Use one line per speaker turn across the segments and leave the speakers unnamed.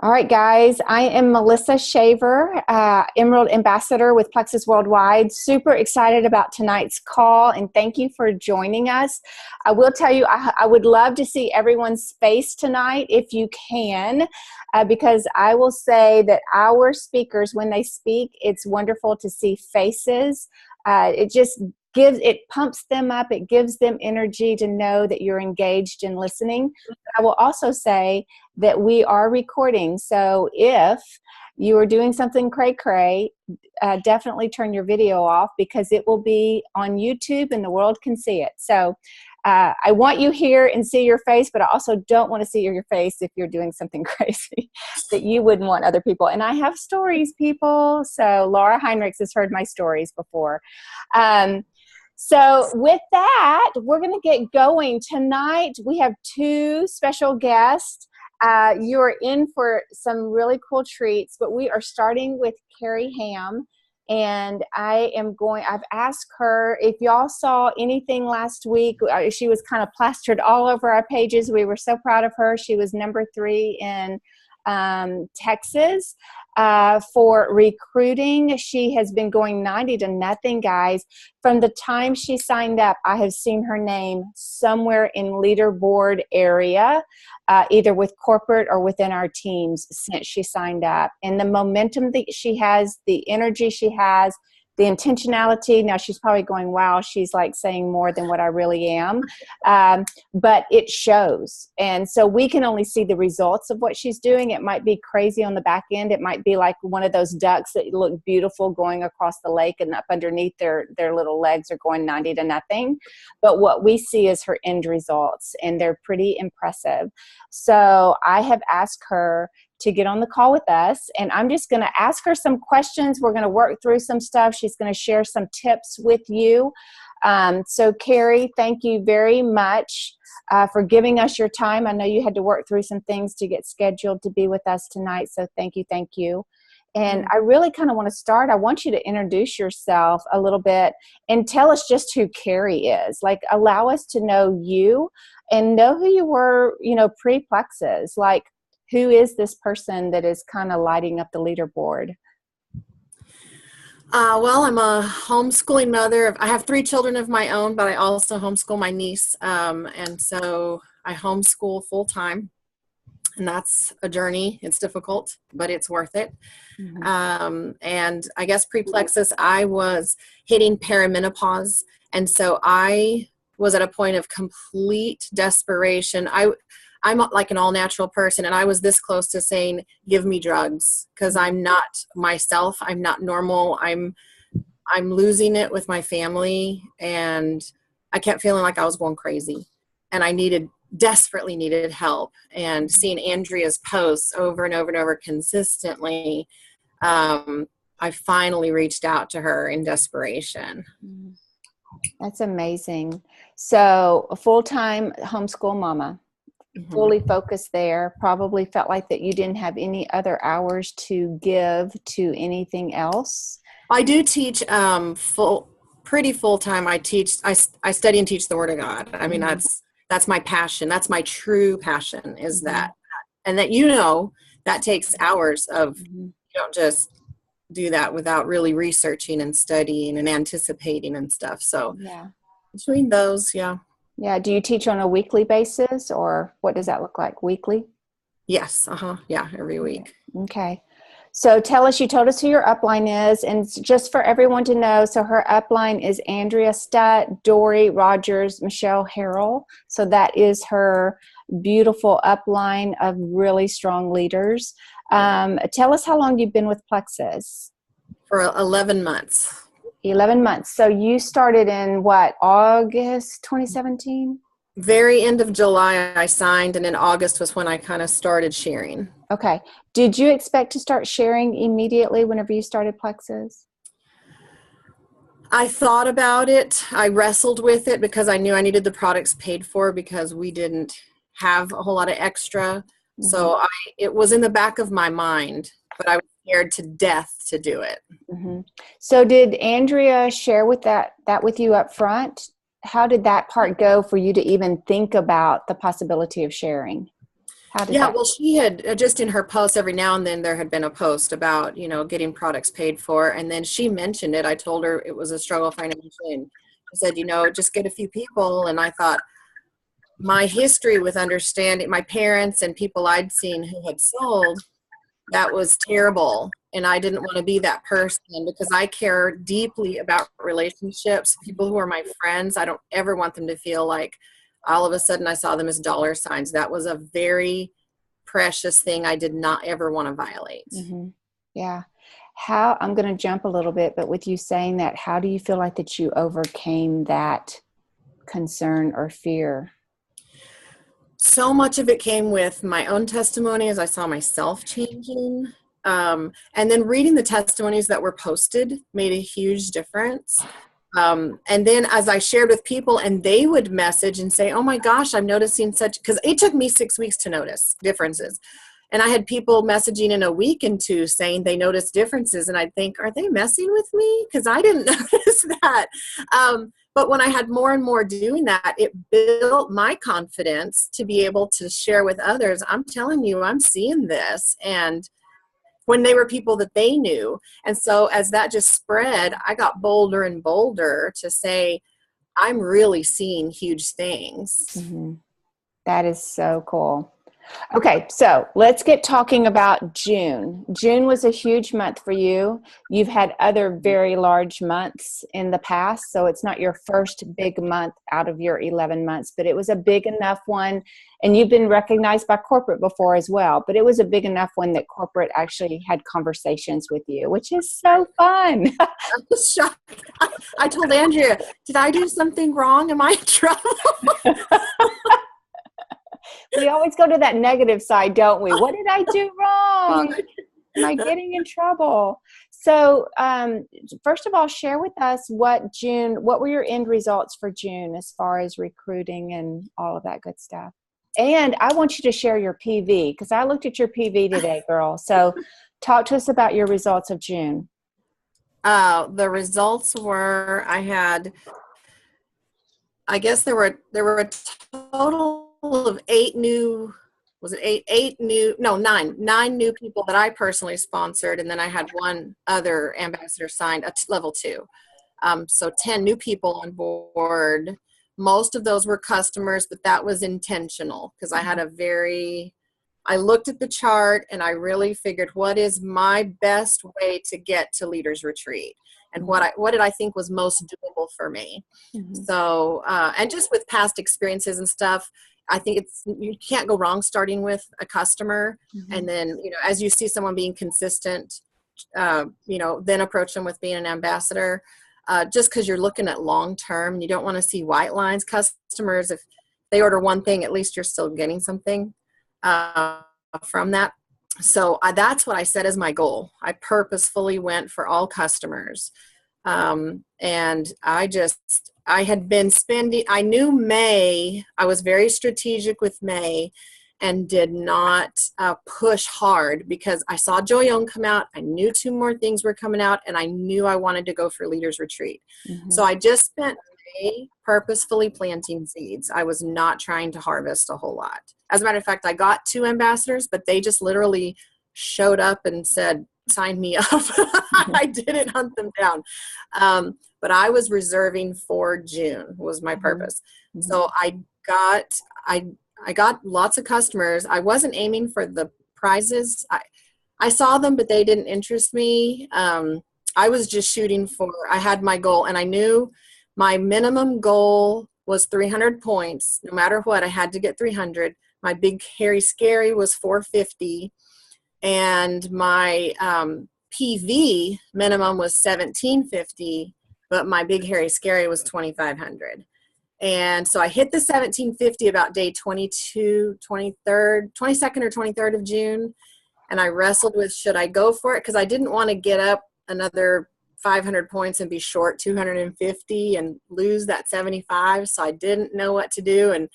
All right, guys, I am Melissa Shaver, Emerald Ambassador with Plexus Worldwide. Super excited about tonight's call, and thank you for joining us. I will tell you, I would love to see everyone's face tonight if you can, because I will say that our speakers, when they speak, it's wonderful to see faces. It pumps them up. It gives them energy to know that you're engaged in listening. I will also say that we are recording. So if you are doing something cray-cray, definitely turn your video off because it will be on YouTube and the world can see it. So I want you here and see your face, but I also don't want to see your face if you're doing something crazy that you wouldn't want other people. And I have stories, people. So Laura Heinrichs has heard my stories before. So with that, we're going to get going. Tonight, we have two special guests. You're in for some really cool treats, but we are starting with Carrie Ham. And I've asked her, if y'all saw anything last week, she was kind of plastered all over our pages. We were so proud of her. She was number 3 in Texas for recruiting. She has been going 90-0, guys. From the time she signed up, I have seen her name somewhere in leaderboard area, either with corporate or within our teams since she signed up. And the momentum that she has, the energy she has, the intentionality. Now she's probably going, wow, she's like saying more than what I really am. But it shows. And so we can only see the results of what she's doing. It might be crazy on the back end. It might be like one of those ducks that look beautiful going across the lake, and up underneath their little legs are going 90-0. But what we see is her end results, and they're pretty impressive. So I have asked her to get on the call with us, and I'm just going to ask her some questions. We're going to work through some stuff. She's going to share some tips with you. So Carrie, thank you very much for giving us your time. I know you had to work through some things to get scheduled to be with us tonight, so thank you, thank you. And I really kind of want to start. I want you to introduce yourself a little bit and tell us just who Carrie is. Like, allow us to know you and know who you were, pre-Plexus. Like, who is this person that is kind of lighting up the leaderboard?
Well, I'm a homeschooling mother. I have 3 children of my own, but I also homeschool my niece. And so I homeschool full time. And that's a journey. It's difficult, but it's worth it. Mm-hmm. And I guess pre-Plexus, I was hitting perimenopause. And so I was at a point of complete desperation. I'm like an all-natural person, and I was this close to saying, give me drugs, because I'm not myself. I'm not normal. I'm losing it with my family, and I kept feeling like I was going crazy, and I desperately needed help. And seeing Andrea's posts over and over and over consistently, I finally reached out to her in desperation.
That's amazing. So a full-time homeschool mama. Mm-hmm. Fully focused there, probably felt like that you didn't have any other hours to give to anything else.
I do teach pretty full-time. I study and teach the Word of God. I mean, that's my passion. That's my true passion, is that. And that takes hours of, you don't just do that without really researching and studying and anticipating and stuff. So between those,
Yeah. Do you teach on a weekly basis, or what does that look like? Weekly?
Yes. Yeah. Every week.
Okay. So you told us who your upline is, and just for everyone to know, so her upline is Andrea Stutt, Dory Rogers, Michelle Harrell. So that is her beautiful upline of really strong leaders. Tell us how long you've been with Plexus.
For 11 months.
11 months. So you started in what, August 2017?
Very end of July I signed, and in August was when I kind of started sharing.
Okay. Did you expect to start sharing immediately whenever you started Plexus?
I thought about it. I wrestled with it because I knew I needed the products paid for because we didn't have a whole lot of extra. Mm-hmm. So it was in the back of my mind, but I was scared to death to do it.
Mm-hmm. So did Andrea share that with you up front? How did that part go for you to even think about the possibility of sharing? How did
Yeah,
that?
well, she had just in her posts every now and then there had been a post about, getting products paid for. And then she mentioned it. I told her it was a struggle financially. And she said, just get a few people. And I thought my history with understanding my parents and people I'd seen who had sold, that was terrible. And I didn't want to be that person because I care deeply about relationships. People who are my friends, I don't ever want them to feel like all of a sudden I saw them as dollar signs. That was a very precious thing I did not ever want to violate.
Mm-hmm. Yeah. How, I'm going to jump a little bit, but with you saying that, how do you feel like that you overcame that concern or fear?
So much of it came with my own testimony as I saw myself changing. And then reading the testimonies that were posted made a huge difference. And then as I shared with people and they would message and say, oh my gosh, I'm noticing such, because it took me 6 weeks to notice differences. And I had people messaging in a week and two saying they noticed differences. And I'd think, are they messing with me? Because I didn't notice that. But when I had more and more doing that, it built my confidence to be able to share with others. I'm telling you, I'm seeing this. And when they were people that they knew. And so as that just spread, I got bolder and bolder to say, I'm really seeing huge things.
Mm-hmm. That is so cool. Okay, so let's get talking about June. June was a huge month for you. You've had other very large months in the past, so it's not your first big month out of your 11 months, but it was a big enough one. And you've been recognized by corporate before as well, but it was a big enough one that corporate actually had conversations with you, which is so fun.
I was shocked. I told Andrea, did I do something wrong? Am I in trouble?
We always go to that negative side, don't we? What did I do wrong? Am I getting in trouble? So, first of all, share with us what were your end results for June as far as recruiting and all of that good stuff? And I want you to share your PV because I looked at your PV today, girl. So talk to us about your results of June.
The results were, I guess there were a total of nine new people that I personally sponsored. And then I had one other ambassador signed at level 2. So 10 new people on board. Most of those were customers, but that was intentional because I looked at the chart and I really figured what is my best way to get to Leaders Retreat and what did I think was most doable for me. Mm-hmm. So, and just with past experiences and stuff, I think you can't go wrong starting with a customer. Mm-hmm. And then, as you see someone being consistent, then approach them with being an ambassador. Just because you're looking at long-term, you don't want to see white lines. Customers, if they order one thing, at least you're still getting something from that. So that's what I set as my goal. I purposefully went for all customers. And I had been spending, I knew May, I was very strategic with May and did not push hard because I saw Joyoung come out. I knew 2 more things were coming out and I knew I wanted to go for Leaders Retreat. Mm-hmm. So I just spent May purposefully planting seeds. I was not trying to harvest a whole lot. As a matter of fact, I got 2 ambassadors, but they just literally showed up and said, sign me up. I didn't hunt them down. But I was reserving for June was my purpose. Mm-hmm. So I got lots of customers. I wasn't aiming for the prizes. I saw them, but they didn't interest me. I was just shooting I had my goal and I knew my minimum goal was 300 points. No matter what, I had to get 300. My big, hairy, scary was 450. And my PV minimum was 1750, but my big, hairy, scary was 2500. And so I hit the 1750 about day 22nd or 23rd of June. And I wrestled with, should I go for it? Because I didn't want to get up another 500 points and be short 250 and lose that 75. So I didn't know what to do. And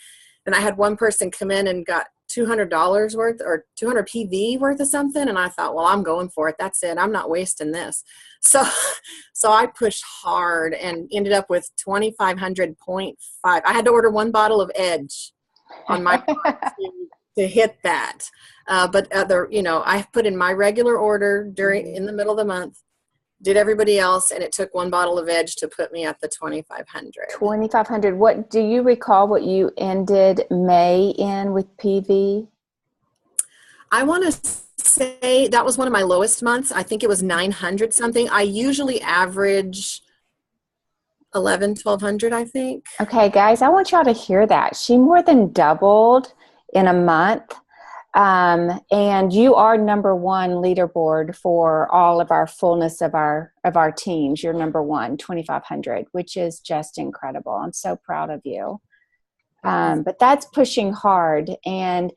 I had one person come in and got $200 worth or 200 PV worth of something. And I thought, well, I'm going for it. That's it. I'm not wasting this. So I pushed hard and ended up with 2,500.5. I had to order 1 bottle of Edge on my part to hit that. But I put in my regular order in the middle of the month, did everybody else, and it took one bottle of Edge to put me at the 2,500.
2,500. What do you recall what you ended May in with PV?
I want to say that was one of my lowest months. I think it was 900 something. I usually average 1,200, I think.
Okay, guys, I want y'all to hear that. She more than doubled in a month. And you are number one leaderboard for all of our fullness of our teams. You're number one, 2,500, which is just incredible. I'm so proud of you. But that's pushing hard. And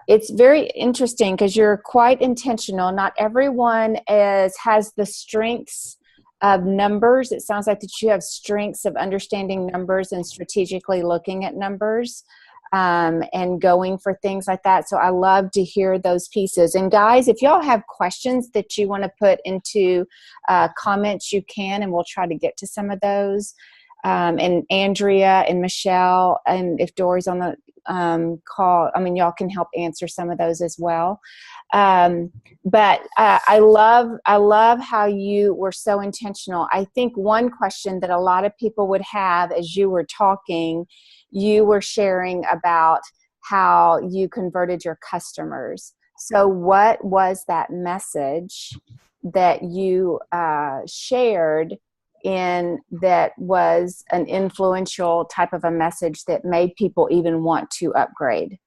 it's very interesting because you're quite intentional. Not everyone has the strengths of numbers. It sounds like that you have strengths of understanding numbers and strategically looking at numbers. And going for things like that. So I love to hear those pieces. And guys, if y'all have questions that you want to put into comments, you can, and we'll try to get to some of those. And Andrea and Michelle, and if Dory's on the call, I mean, y'all can help answer some of those as well. But I love how you were so intentional. I think one question that a lot of people would have as you were talking, you were sharing about how you converted your customers. So what was that message that you shared in that was an influential type of a message that made people even want to upgrade?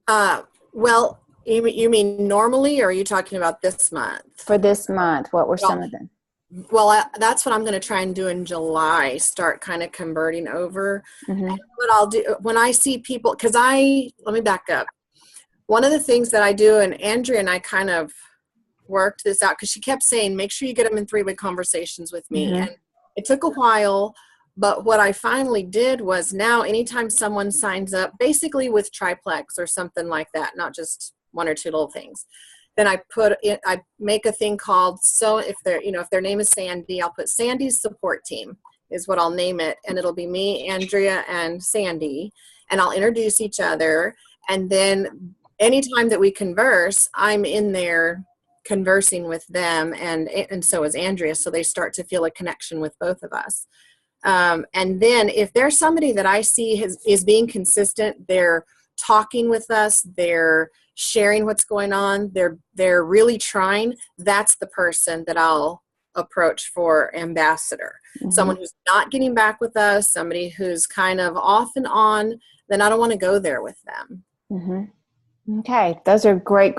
Well, you mean normally, or are you talking about this month?
For this month, what were some of them?
Well, that's what I'm going to try and do in July, start kind of converting over.
Mm-hmm.
And what I'll do when I see people, let me back up. One of the things that I do, and Andrea and I kind of worked this out because she kept saying, make sure you get them in three-way conversations with me.
Mm-hmm.
And it took a while, but what I finally did was now anytime someone signs up, basically with triplex or something like that, not just one or two little things, then I make a thing called, so if their name is Sandy, I'll put Sandy's support team is what I'll name it. And it'll be me, Andrea, and Sandy, and I'll introduce each other. And then anytime that we converse, I'm in there conversing with them, and so is Andrea. So they start to feel a connection with both of us. And then if there's somebody that I see is being consistent, they're talking with us, they're sharing what's going on, they're really trying, that's the person that I'll approach for ambassador. Mm-hmm. Someone who's not getting back with us, somebody who's kind of off and on, then I don't want to go there with them.
Mm-hmm. Okay, those are great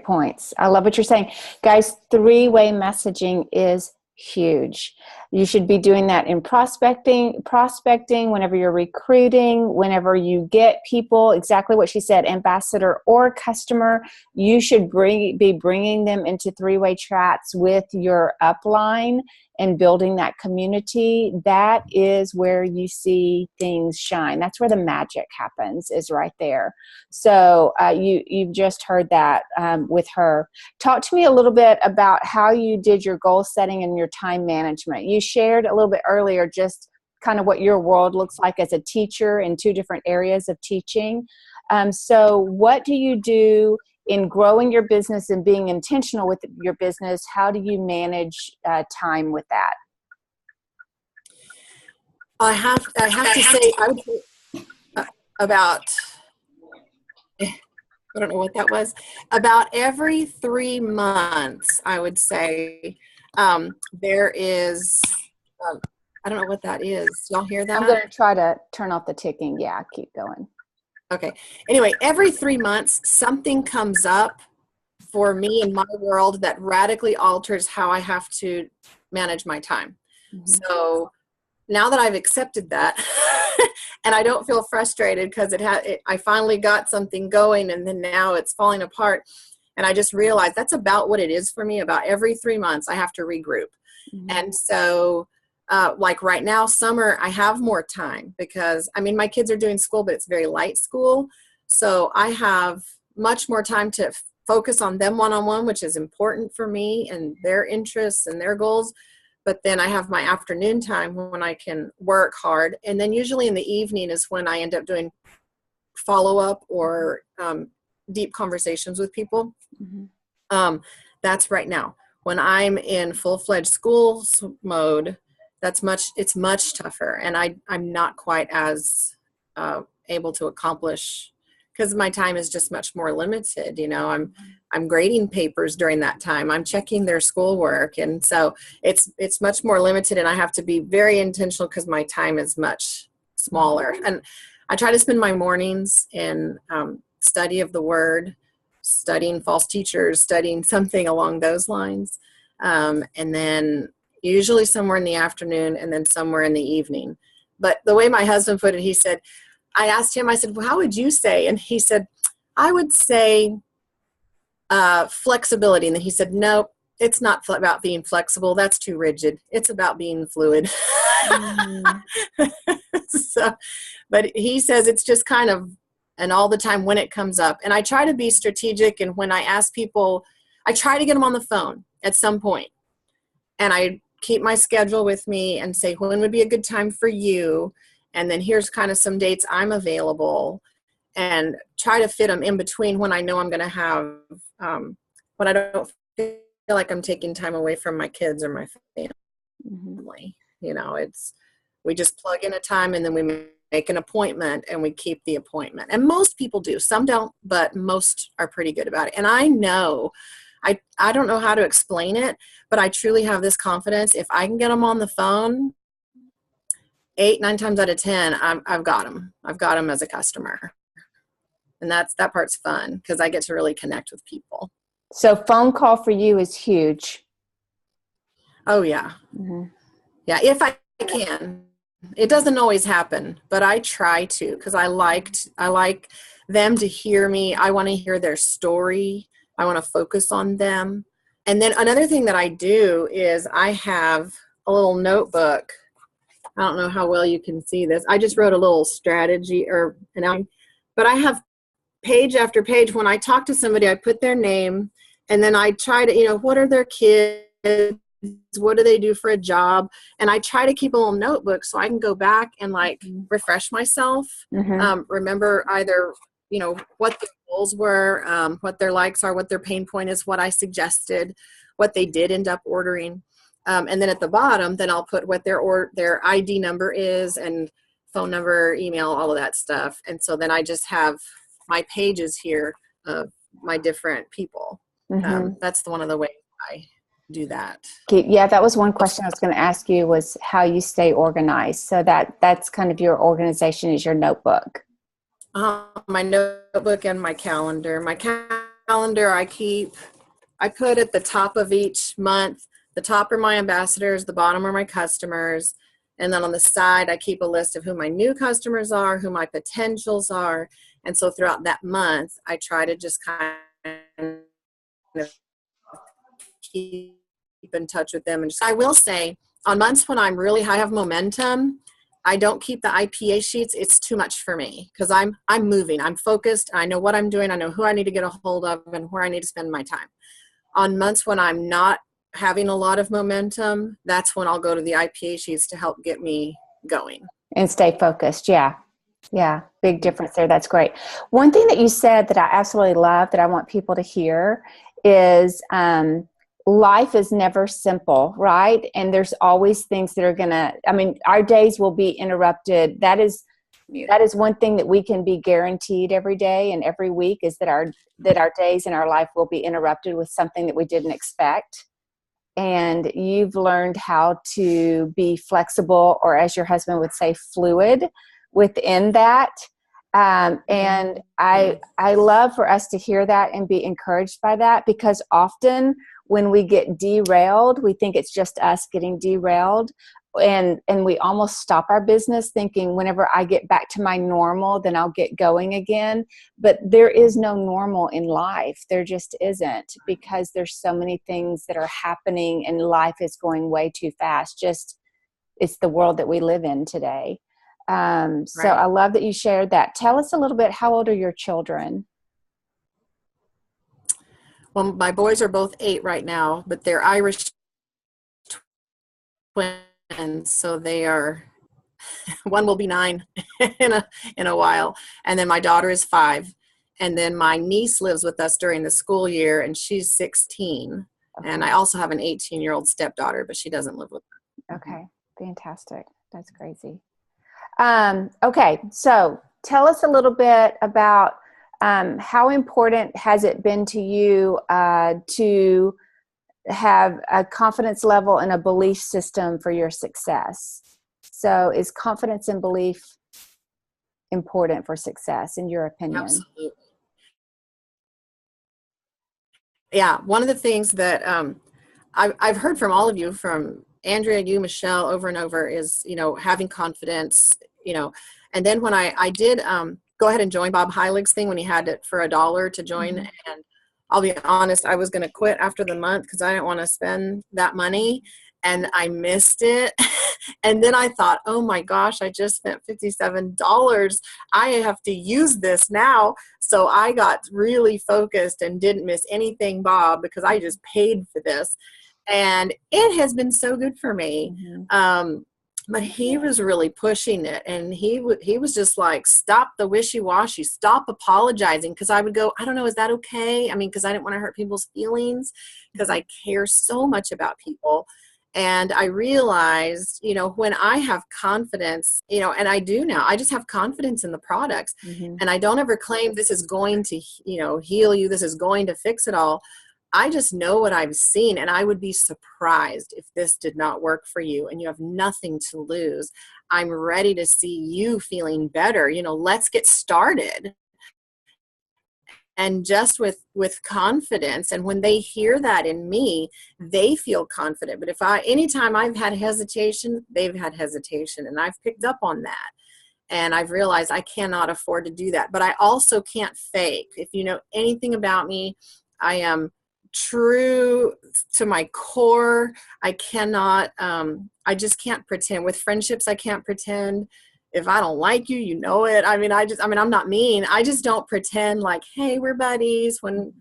points. I love what you're saying. Guys, three-way messaging is huge. You should be doing that in prospecting, whenever you're recruiting, whenever you get people, exactly what she said, ambassador or customer, you should be bringing them into three-way chats with your upline and building that community. That is where you see things shine. That's where the magic happens, is right there. So you've just heard that with her. Talk to me a little bit about how you did your goal setting and your time management. You shared a little bit earlier just kind of what your world looks like as a teacher in two different areas of teaching. So what do you do in growing your business and being intentional with your business? How do you manage time with that?
I have to say, I would say about, I don't know what that was, about every 3 months, I would say, there is, I don't know what that is. Y'all hear that?
I'm going to try to turn off the ticking. Yeah, keep going.
Okay. Anyway, every 3 months, something comes up for me in my world that radically alters how I have to manage my time. Mm-hmm. So now that I've accepted that and I don't feel frustrated because I finally got something going and then now it's falling apart. And I just realized that's about what it is for me. About every 3 months, I have to regroup. Mm-hmm. And so like right now, summer, I have more time because, I mean, my kids are doing school, but it's very light school. So I have much more time to focus on them one-on-one, which is important for me and their interests and their goals. But then I have my afternoon time when I can work hard. And then usually in the evening is when I end up doing follow-up or deep conversations with people.
Mm-hmm.
That's right now. When I'm in full-fledged school mode, it's much tougher, and I'm not quite as able to accomplish, because my time is just much more limited. I'm grading papers during that time. I'm checking their schoolwork, and so it's much more limited, and I have to be very intentional because my time is much smaller. And I try to spend my mornings in study of the Word, studying false teachers, studying something along those lines, and then usually somewhere in the afternoon, and then somewhere in the evening. But the way my husband put it, he said, I asked him, I said, well, how would you say? And he said, I would say flexibility. And then he said, no, it's not about being flexible. That's too rigid. It's about being fluid. So, but he says it's just kind of, and all the time when it comes up. And I try to be strategic. And when I ask people, I try to get them on the phone at some point. And I keep my schedule with me and say, when would be a good time for you? And then here's kind of some dates I'm available, and try to fit them in between when I know I'm going to have, when I don't feel like I'm taking time away from my kids or my family. We just plug in a time, and then we make an appointment, and we keep the appointment. And most people do. Some don't, but most are pretty good about it. And I know, I don't know how to explain it, but I truly have this confidence. If I can get them on the phone, 8-9 times out of 10, I've got them. I've got them as a customer. And that part's fun because I get to really connect with people.
So phone call for you is huge.
Oh, yeah. Mm-hmm. Yeah, if I can. It doesn't always happen, but I try to, because I like them to hear me. I want to hear their story. I want to focus on them. And then another thing that I do is I have a little notebook. I don't know how well you can see this. I just wrote a little strategy but I have page after page. When I talk to somebody, I put their name, and then I try to, what are their kids? What do they do for a job? And I try to keep a little notebook so I can go back and refresh myself. Remember either, what their goals were, what their likes are, what their pain point is, what I suggested, what they did end up ordering. And then at the bottom, then I'll put what their ID number is, and phone number, email, all of that stuff. And so then I just have my pages here of my different people. That's one of the ways I do that.
Yeah, that was one question I was going to ask you, was how you stay organized. So that's kind of your organization, is your notebook.
My notebook and my calendar. My calendar I put at the top of each month. The top are my ambassadors, the bottom are my customers. And then on the side, I keep a list of who my new customers are, who my potentials are. And so throughout that month, I try to just kind of keep in touch with them. And I will say, on months when I have momentum, I don't keep the IPA sheets. It's too much for me because I'm moving. I'm focused. I know what I'm doing. I know who I need to get a hold of and where I need to spend my time. On months when I'm not having a lot of momentum, that's when I'll go to the IPA sheets to help get me going.
And stay focused. Yeah. Yeah. Big difference there. That's great. One thing that you said that I absolutely love that I want people to hear is life is never simple, right? And there's always things that are our days will be interrupted. That is one thing that we can be guaranteed every day and every week, is that our days in our life will be interrupted with something that we didn't expect. And you've learned how to be flexible, or as your husband would say, fluid within that. And I love for us to hear that and be encouraged by that, because often when we get derailed, we think it's just us getting derailed. And we almost stop our business thinking, whenever I get back to my normal, then I'll get going again. But there is no normal in life. There just isn't, because there's so many things that are happening and life is going way too fast. It's the world that we live in today. So I love that you shared that. Tell us a little bit, how old are your children?
Well, my boys are both 8 right now, but they're Irish twins, so they are One will be 9 in a while. And then my daughter is 5. And then my niece lives with us during the school year, and she's 16.
Okay.
And I also have an 18-year-old stepdaughter, but she doesn't live with me.
Okay. Fantastic. That's crazy. Okay. So tell us a little bit about how important has it been to you to have a confidence level and a belief system for your success? So is confidence and belief important for success, in your opinion?
Absolutely. Yeah. One of the things that I've heard from all of you, from Andrea, you, Michelle, over and over, is, having confidence, and then when I did go ahead and join Bob Heilig's thing when he had it for $1 to join.
Mm-hmm.
And I'll be honest, I was going to quit after the month because I didn't want to spend that money, and I missed it. And then I thought, oh my gosh, I just spent $57. I have to use this now. So I got really focused and didn't miss anything, Bob, because I just paid for this. And it has been so good for me.
Mm-hmm.
But he was really pushing it, and he was just like, stop the wishy-washy, stop apologizing. Because I would go, I don't know, is that okay? I mean, because I didn't want to hurt people's feelings, because I care so much about people. And I realized, when I have confidence, and I do now, I just have confidence in the products.
Mm-hmm.
And I don't ever claim this is going to, heal you, this is going to fix it all. I just know what I've seen, and I would be surprised if this did not work for you, and you have nothing to lose. I'm ready to see you feeling better. Let's get started. And just with confidence, and when they hear that in me, they feel confident. But anytime I've had hesitation, they've had hesitation, and I've picked up on that. And I've realized I cannot afford to do that. But I also can't fake. If you know anything about me, I am true to my core. I cannot, I just can't pretend. With friendships, I can't pretend. If I don't like you, you know it. I'm not mean. I just don't pretend like, hey, we're buddies when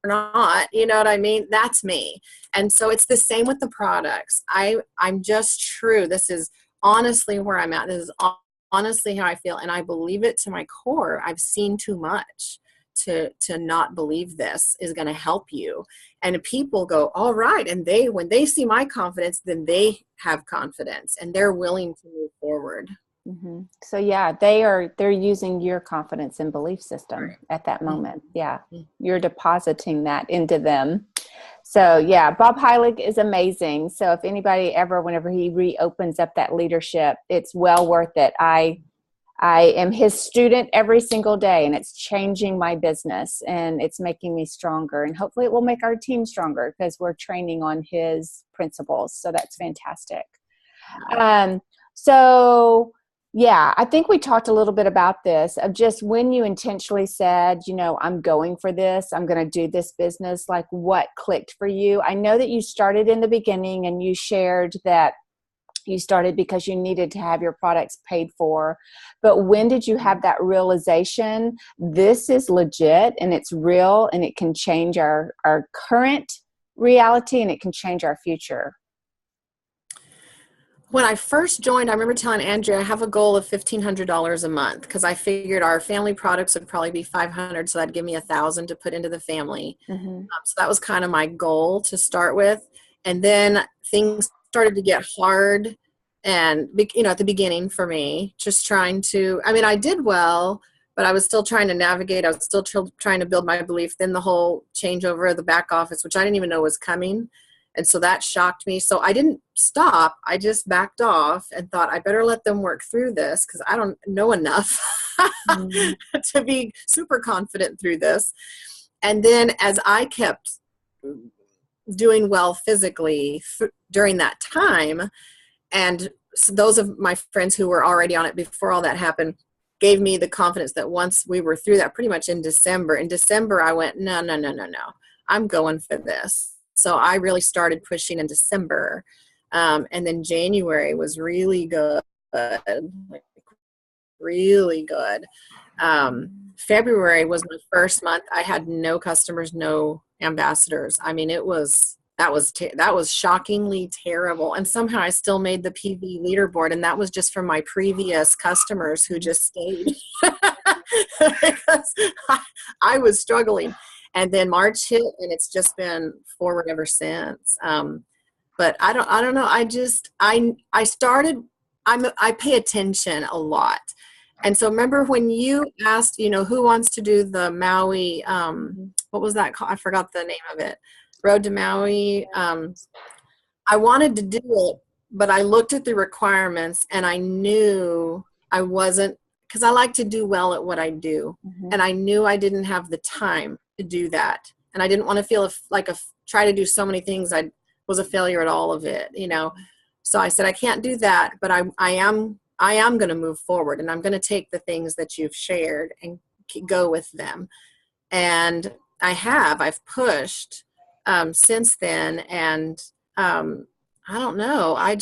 we're not, you know what I mean? That's me. And so it's the same with the products. I'm just true. This is honestly where I'm at. This is honestly how I feel. And I believe it to my core. I've seen too much to not believe this is going to help you. And people go, all right. And when they see my confidence, then they have confidence and they're willing to move forward.
Mm-hmm. So yeah, they're using your confidence and belief system at that moment. Yeah. You're depositing that into them. So yeah, Bob Heilig is amazing. So if anybody ever, whenever he reopens up that leadership, it's well worth it. I am his student every single day, and it's changing my business, and it's making me stronger, and hopefully it will make our team stronger because we're training on his principles. So that's fantastic. So yeah, I think we talked a little bit about this, of just when you intentionally said, I'm going for this, I'm going to do this business, like what clicked for you. I know that you started in the beginning, and you shared that you started because you needed to have your products paid for. But when did you have that realization, this is legit and it's real, and it can change our current reality, and it can change our future?
When I first joined, I remember telling Andrea, I have a goal of $1,500 a month, because I figured our family products would probably be $500, so that'd give me $1,000 to put into the family.
Mm-hmm.
So that was kind of my goal to start with. And then things started to get hard, and at the beginning for me, just trying to, I did well, but I was still trying to navigate. I was still trying to build my belief. Then the whole changeover of the back office, which I didn't even know was coming. And so that shocked me. So I didn't stop. I just backed off and thought, I better let them work through this, because I don't know enough to be super confident through this. And then as I kept doing well physically during that time, and so those of my friends who were already on it before all that happened gave me the confidence that once we were through that, pretty much in December, I went, no, I'm going for this. So I really started pushing in December. And then January was really good, really good. February was my first month. I had no customers, no ambassadors. It was that was shockingly terrible. And somehow I still made the PV leaderboard, and that was just from my previous customers who just stayed because I was struggling. And then March hit, and it's just been forward ever since. But I don't know. I started. I pay attention a lot. And so remember when you asked, who wants to do the Maui, what was that called? I forgot the name of it. Road to Maui. I wanted to do it, but I looked at the requirements and I knew I wasn't, because I like to do well at what I do. And I knew I didn't have the time to do that. And I didn't want to feel try to do so many things. I was a failure at all of it, So I said, I can't do that, but I am going to move forward, and I'm going to take the things that you've shared and go with them. And I've pushed since then. And I don't know. I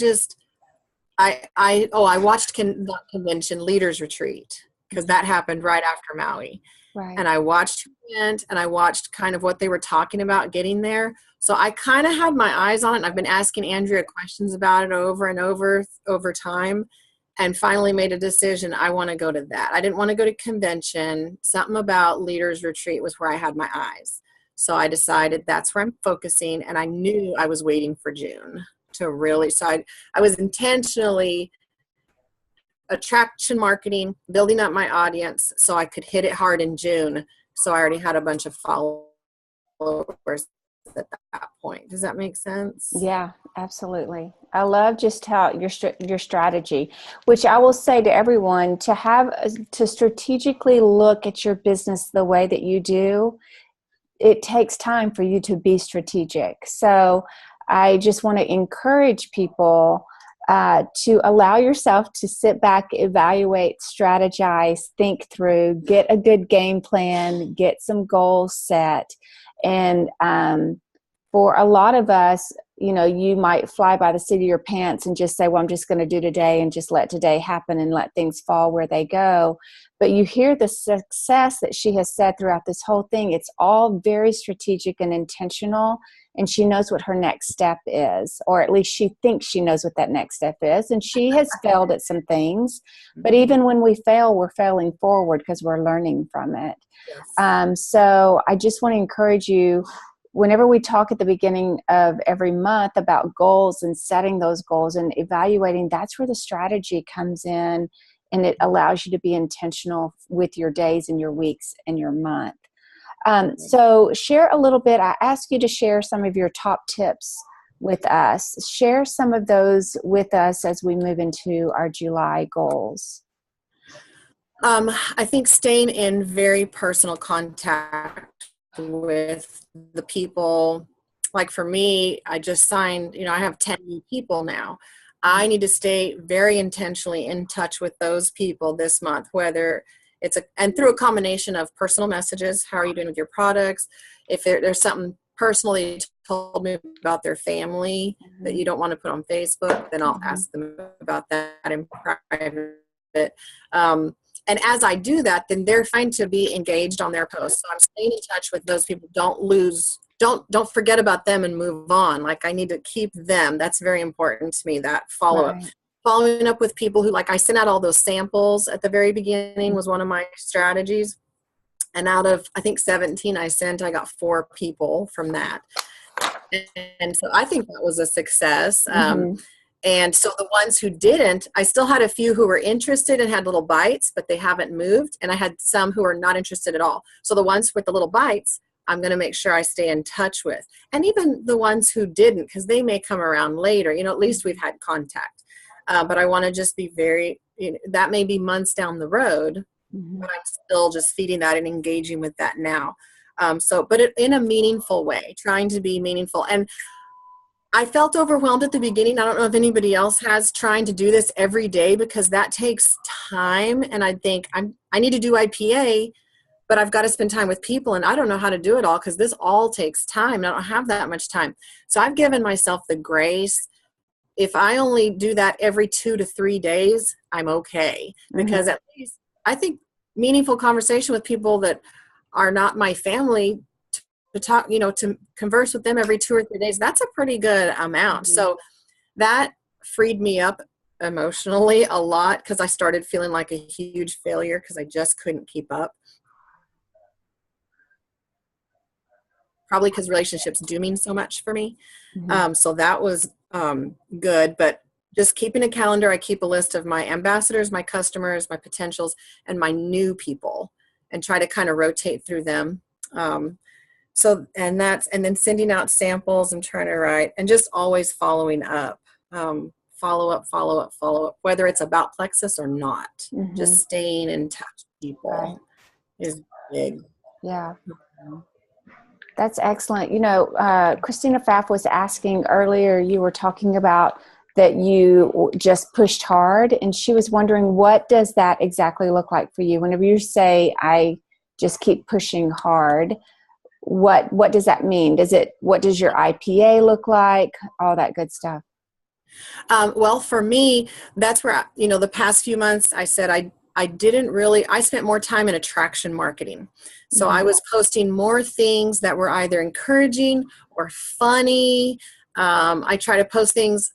watched the convention leaders retreat, because that happened right after Maui.
Right.
And I watched who went, and I watched kind of what they were talking about getting there. So I kind of had my eyes on it, and I've been asking Andrea questions about it over and over time, and finally made a decision. I want to go to that. I didn't want to go to convention. Something about leaders retreat was where I had my eyes. So I decided that's where I'm focusing, and I knew I was waiting for June to really, so I was intentionally attraction marketing, building up my audience so I could hit it hard in June. So I already had a bunch of followers at that point. Does that make sense?
Yeah, absolutely. I love just how your strategy, which I will say to everyone, to strategically look at your business the way that you do, it takes time for you to be strategic. So I just want to encourage people to allow yourself to sit back, evaluate, strategize, think through, get a good game plan, get some goals set. And for a lot of us, you might fly by the seat of your pants and just say, well, I'm just going to do today and just let today happen and let things fall where they go. But you hear the success that she has said throughout this whole thing. It's all very strategic and intentional. And she knows what her next step is, or at least she thinks she knows what that next step is. And she has failed at some things. But even when we fail, we're failing forward because we're learning from it.
Yes.
So I just want to encourage you, whenever we talk at the beginning of every month about goals and setting those goals and evaluating, that's where the strategy comes in, and it allows you to be intentional with your days and your weeks and your month. So share a little bit. I ask you to share some of your top tips with us. Share some of those with us as we move into our July goals.
I think staying in very personal contact with the people. Like for me, I just signed, I have 10 new people now. I need to stay very intentionally in touch with those people this month, whether and through a combination of personal messages. How are you doing with your products? If there's something personally told me about their family that you don't want to put on Facebook, then I'll ask them about that in private. And as I do that, then they're trying to be engaged on their posts. So I'm staying in touch with those people. Don't forget about them and move on. Like, I need to keep them. That's very important to me, that follow-up. Right. Following up with people who, like, I sent out all those samples at the very beginning was one of my strategies. And out of, I think, 17 I got 4 people from that. And so I think that was a success. And so the ones who didn't, I still had a few who were interested and had little bites, but they haven't moved. And I had some who are not interested at all. So the ones with the little bites, I'm going to make sure I stay in touch with. And even the ones who didn't, because they may come around later, at least we've had contact. But I want to just be very, that may be months down the road, but I'm still just feeding that and engaging with that now. But in a meaningful way, trying to be meaningful. And I felt overwhelmed at the beginning. I don't know if anybody else has, trying to do this every day, because that takes time. And I think I need to do IPA, but I've got to spend time with people, and I don't know how to do it all because this all takes time. I don't have that much time. So I've given myself the grace. If I only do that every 2 to 3 days, I'm okay. Because at least I think meaningful conversation with people that are not my family to talk, to converse with them every 2 or 3 days, that's a pretty good amount.
Mm-hmm.
So that freed me up emotionally a lot, because I started feeling like a huge failure because I just couldn't keep up. Probably because relationships do mean so much for me.
Mm-hmm.
So that was good. But just keeping a calendar, I keep a list of my ambassadors, my customers, my potentials, and my new people, and try to kind of rotate through them. And then sending out samples and trying to write, and just always following up. Follow up, whether it's about Plexus or not.
Mm-hmm.
Just staying in touch with people is big.
Yeah. That's excellent. Christina Pfaff was asking earlier, you were talking about that you just pushed hard, and she was wondering, what does that exactly look like for you? Whenever you say, I just keep pushing hard, what does that mean? What does your IPA look like? All that good stuff.
Well, for me, that's where, the past few months I said I spent more time in attraction marketing. So
Mm-hmm.
I was posting more things that were either encouraging or funny. I try to post things.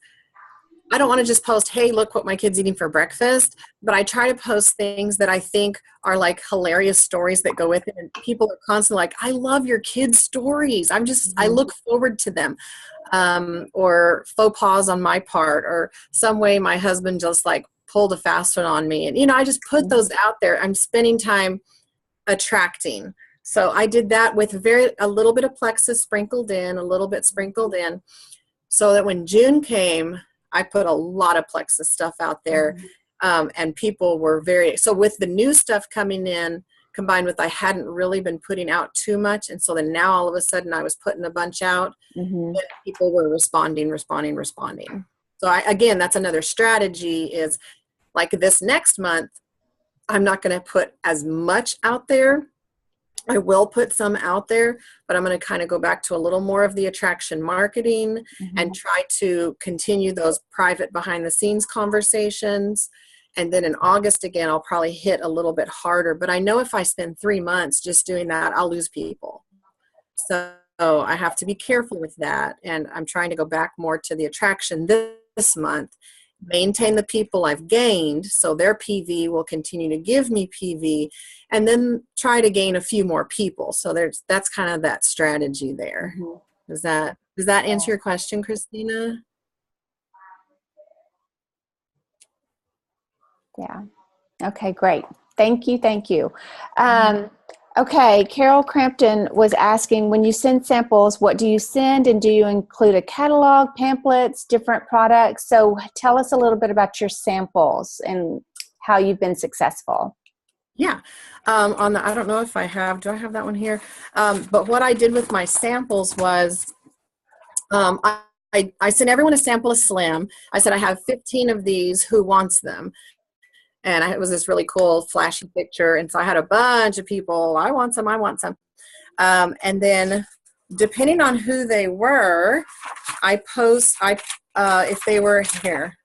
I don't want to just post, hey, look what my kid's eating for breakfast, but I try to post things that I think are like hilarious stories that go with it. And people are constantly like, I love your kids' stories. I look forward to them. Or faux pas on my part, or some way my husband just like pulled a fast one on me. And, I just put those out there. I'm spending time attracting. So I did that with a little bit of Plexus sprinkled in, so that when June came, I put a lot of Plexus stuff out there. And people were so with the new stuff coming in, combined with I hadn't really been putting out too much. And so then now all of a sudden I was putting a bunch out, and people were responding. So again, that's another strategy, is like this next month, I'm not going to put as much out there. I will put some out there, but I'm going to kind of go back to a little more of the attraction marketing, and try to continue those private behind the scenes conversations. And then in August, again, I'll probably hit a little bit harder. But I know if I spend 3 months just doing that, I'll lose people. So I have to be careful with that. And I'm trying to go back more to the attraction this month, maintain the people I've gained, so their PV will continue to give me PV, and then try to gain a few more people. So that's kind of that strategy there. Does that answer your question, Christina?
Yeah. Okay, great. Thank you. Okay, Carol Crampton was asking, when you send samples, what do you send, and do you include a catalog, pamphlets, different products? So tell us a little bit about your samples and how you've been successful.
Yeah. I don't know if do I have that one here? But what I did with my samples was, I sent everyone a sample of Slim. I said, I have 15 of these, who wants them? And it was this really cool flashy picture. And so I had a bunch of people, I want some. And then depending on who they were, if they were here,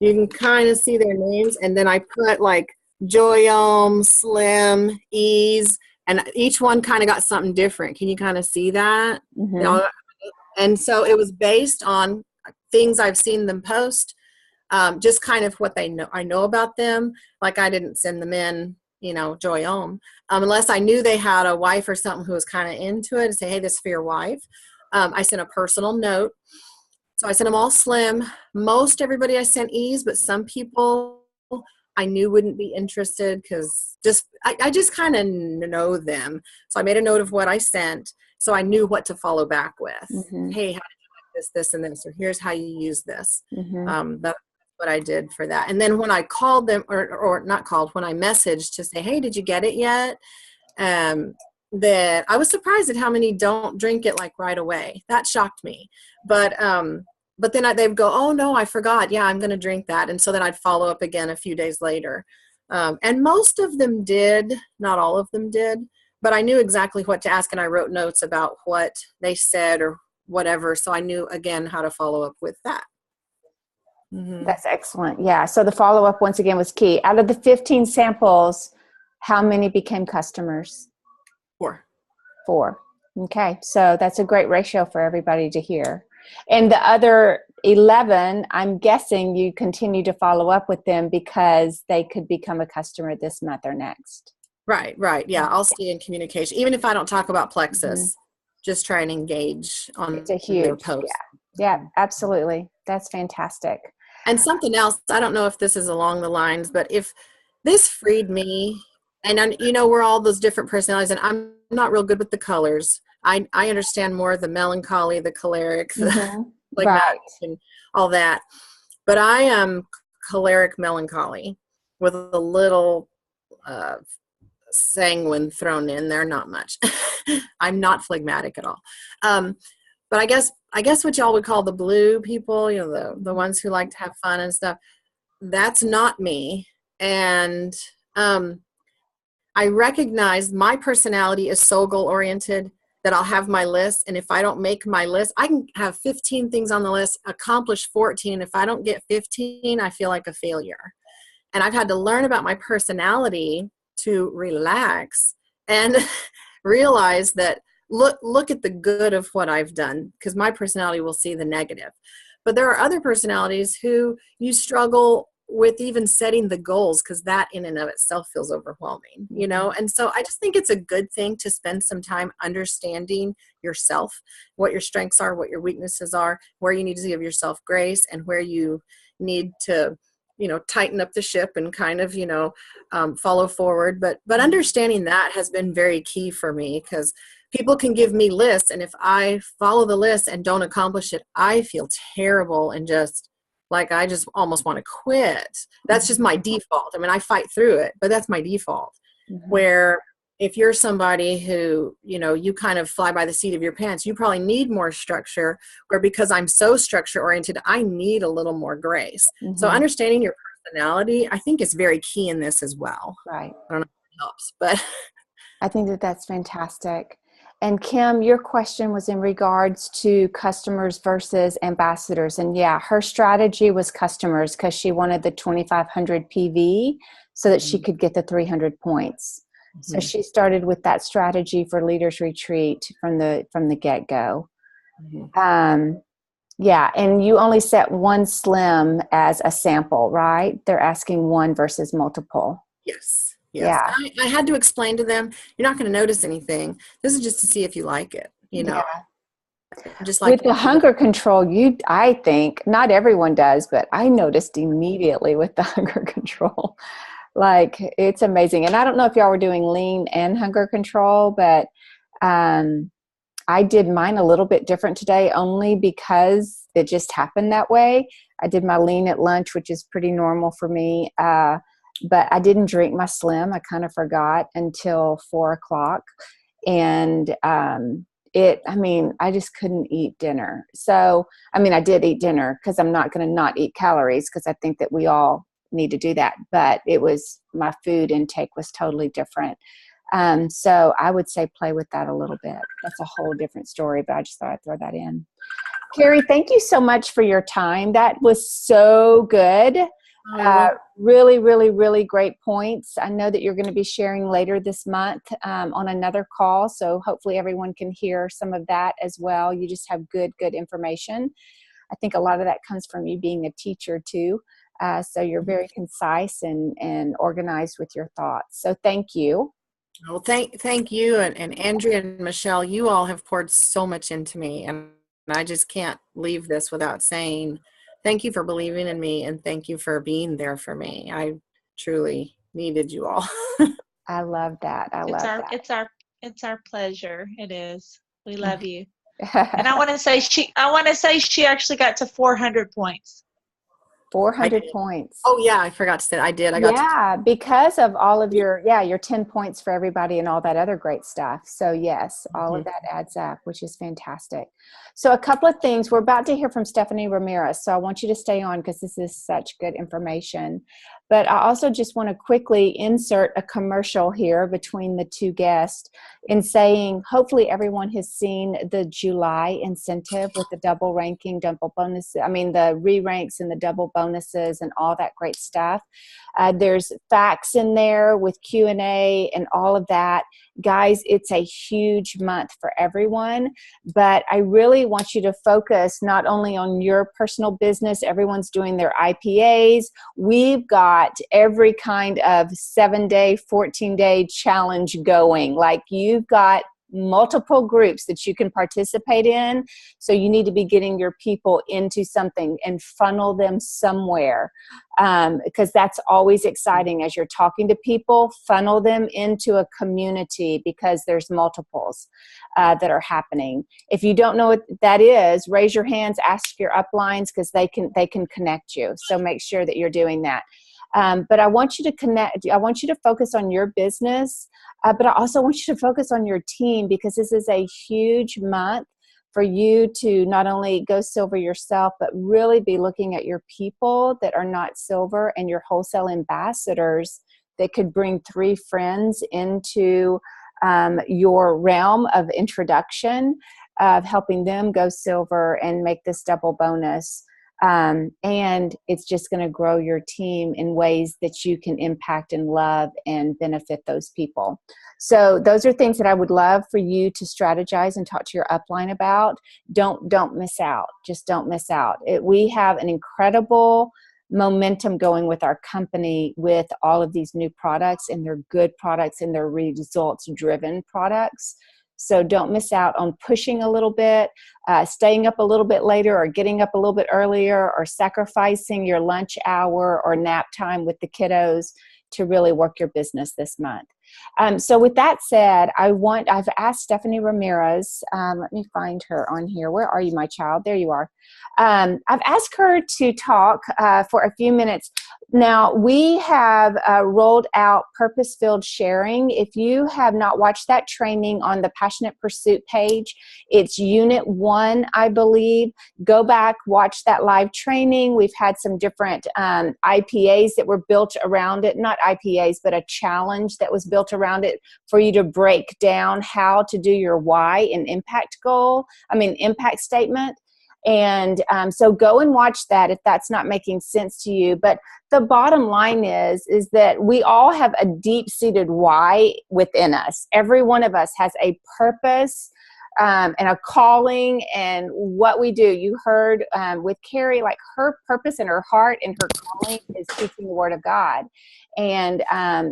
you can kind of see their names. And then I put like Joyome, Slim, Ease, and each one kind of got something different. Can you kind of see that? And so it was based on things I've seen them post. Just kind of what I know about them. Like I didn't send them in, Joyome, unless I knew they had a wife or something who was kind of into it, and say, hey, this is for your wife. I sent a personal note. So I sent them all Slim. Most everybody I sent Ease, but some people I knew wouldn't be interested, because I just kind of know them. So I made a note of what I sent, so I knew what to follow back with. Hey, how did you like this, and this, or here's how you use this. That's what I did for that. And then when I called them, or not called, when I messaged to say, hey, did you get it yet? That I was surprised at how many don't drink it like right away. That shocked me. But then they'd go, oh no, I forgot. Yeah, I'm going to drink that. And so then I'd follow up again a few days later. And most of them did, not all of them did, but I knew exactly what to ask, and I wrote notes about what they said or whatever. So I knew, again, how to follow up with that.
That's excellent. Yeah. So the follow-up, once again, was key. Out of the 15 samples, how many became customers?
4.
Okay, so that's a great ratio for everybody to hear. And the other 11, I'm guessing you continue to follow up with them because they could become a customer this month or next.
Right, right. Yeah, I'll stay in communication. Even if I don't talk about
Mhm.
Plexus, just try and engage on
It's a
their
huge,
posts.
yeah, absolutely. That's fantastic.
And something else, I don't know if this is along the lines, but if this freed me, and we're all those different personalities, and I'm not real good with the colors. I understand more the melancholy, the choleric, the phlegmatic,
Right.
and all that. But I am choleric melancholy with a little uh, sanguine thrown in there, not much. I'm not phlegmatic at all. But I guess what y'all would call the blue people, the ones who like to have fun and stuff, that's not me. And I recognize my personality is so goal oriented that I'll have my list. And if I don't make my list, I can have 15 things on the list, accomplish 14. If I don't get 15, I feel like a failure. And I've had to learn about my personality to relax and realize that look at the good of what I've done, because my personality will see the negative. But there are other personalities who you struggle with even setting the goals, because that in and of itself feels overwhelming, and so I just think it's a good thing to spend some time understanding yourself, what your strengths are, what your weaknesses are, where you need to give yourself grace, and where you need to tighten up the ship and kind of follow forward. But understanding that has been very key for me, because people can give me lists, and if I follow the list and don't accomplish it, I feel terrible and just like I just almost want to quit. That's just my default. I mean, I fight through it, but that's my default. Where if you're somebody who, you kind of fly by the seat of your pants, you probably need more structure, or because I'm so structure oriented, I need a little more grace. So understanding your personality, I think, is very key in this as well.
Right.
I don't know if it helps, but
I think that that's fantastic. And Kim, your question was in regards to customers versus ambassadors. And yeah, her strategy was customers because she wanted the 2,500 PV so that she could get the 300 points. So she started with that strategy for Leaders Retreat from the get-go. Yeah, and you only set one slim as a sample, right? They're asking one versus multiple.
Yes.
Yeah.
I had to explain to them, you're not going to notice anything. This is just to see if you like it,
Yeah.
Just like
With the hunger control, I think, not everyone does, but I noticed immediately with the hunger control. Like, it's amazing. And I don't know if y'all were doing lean and hunger control, but I did mine a little bit different today, only because it just happened that way. I did my lean at lunch, which is pretty normal for me. But I didn't drink my slim. I kind of forgot until 4:00. And I just couldn't eat dinner. So, I did eat dinner because I'm not going to not eat calories, because I think that we all need to do that. But my food intake was totally different. So I would say play with that a little bit. That's a whole different story, but I just thought I'd throw that in. Carrie, thank you so much for your time. That was so good. Really, really, really great points. I know that you're going to be sharing later this month on another call, so hopefully everyone can hear some of that as well. You just have good information. I think a lot of that comes from you being a teacher too. So you're very concise and organized with your thoughts. So thank you.
Well, thank you, and Andrea and Michelle, you all have poured so much into me, and I just can't leave this without saying thank you for believing in me, and thank you for being there for me. I truly needed you all.
I love that.
It's our pleasure. It is. We love you. And I want to say she actually got to 400 points.
400 points.
Oh yeah, I forgot to say I did. I got
because of all of your 10 points for everybody and all that other great stuff. So yes, all of that adds up, which is fantastic. So a couple of things. We're about to hear from Stephanie Ramirez, so I want you to stay on because this is such good information. But I also just want to quickly insert a commercial here between the two guests in saying, hopefully everyone has seen the July incentive with the double ranking, double bonus. The re-ranks and the double bonus bonuses and all that great stuff. There's facts in there with Q&A and all of that. Guys, it's a huge month for everyone, but I really want you to focus not only on your personal business. Everyone's doing their IPAs. We've got every kind of 7-day, 14-day challenge going. Like, you've got multiple groups that you can participate in. So you need to be getting your people into something and funnel them somewhere, because that's always exciting. As you're talking to people, funnel them into a community, because there's multiples that are happening. If you don't know what that is, raise your hands, ask your uplines, because they can connect you. So make sure that you're doing that. But I want you to connect. I want you to focus on your business, but I also want you to focus on your team, because this is a huge month for you to not only go silver yourself, but really be looking at your people that are not silver and your wholesale ambassadors that could bring 3 friends into your realm of introduction, of helping them go silver and make this double bonus. And it's just going to grow your team in ways that you can impact and love and benefit those people. So those are things that I would love for you to strategize and talk to your upline about. Don't miss out. Just don't miss out. We have an incredible momentum going with our company with all of these new products, and they're good products and they're results-driven products. So don't miss out on pushing a little bit, staying up a little bit later, or getting up a little bit earlier, or sacrificing your lunch hour or nap time with the kiddos to really work your business this month. So with that said, I've asked Stephanie Ramirez, let me find her on here. Where are you, my child? There you are. I've asked her to talk for a few minutes. Now, we have rolled out purpose-filled sharing. If you have not watched that training on the Passionate Pursuit page, it's Unit 1, I believe. Go back, watch that live training. We've had some different IPAs that were built around it. Not IPAs, but a challenge that was built around it for you to break down how to do your why and impact statement. And so go and watch that if that's not making sense to you. But the bottom line is that we all have a deep-seated why within us. Every one of us has a purpose and a calling, and what we do. You heard with Carrie, like, her purpose in her heart and her calling is teaching the Word of God. And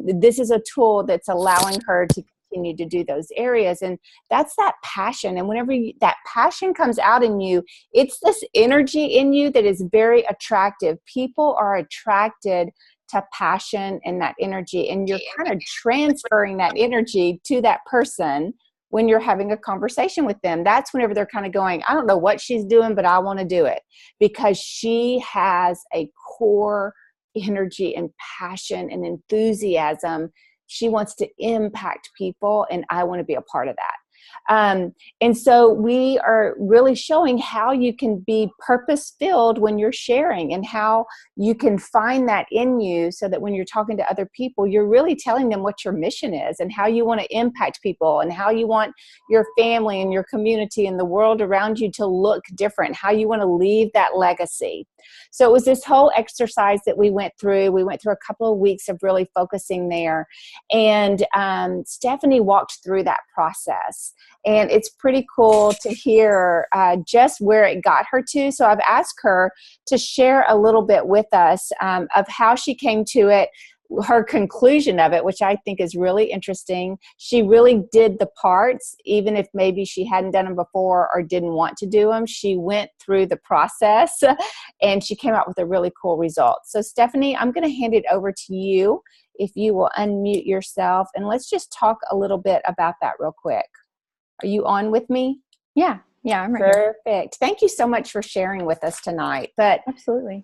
this is a tool that's allowing her to continue to do those areas. And that's that passion. And whenever that passion comes out in you, it's this energy in you that is very attractive. People are attracted to passion and that energy. And you're kind of transferring that energy to that person when you're having a conversation with them. That's whenever they're kind of going, I don't know what she's doing, but I want to do it, because she has a core energy and passion and enthusiasm. She wants to impact people, and I want to be a part of that. And so we are really showing how you can be purpose-filled when you're sharing, and how you can find that in you, so that when you're talking to other people, you're really telling them what your mission is and how you want to impact people, and how you want your family and your community and the world around you to look different, how you want to leave that legacy. So it was this whole exercise that we went through. We went through a couple of weeks of really focusing there. And Stephanie walked through that process. And it's pretty cool to hear just where it got her to. So I've asked her to share a little bit with us of how she came to it, her conclusion of it, which I think is really interesting. She really did the parts, even if maybe she hadn't done them before or didn't want to do them. She went through the process and she came out with a really cool result. So Stephanie, I'm going to hand it over to you if you will unmute yourself, and let's just talk a little bit about that real quick. Are you on with me?
Yeah, I'm right here.
Perfect. Thank you so much for sharing with us tonight. But
Absolutely.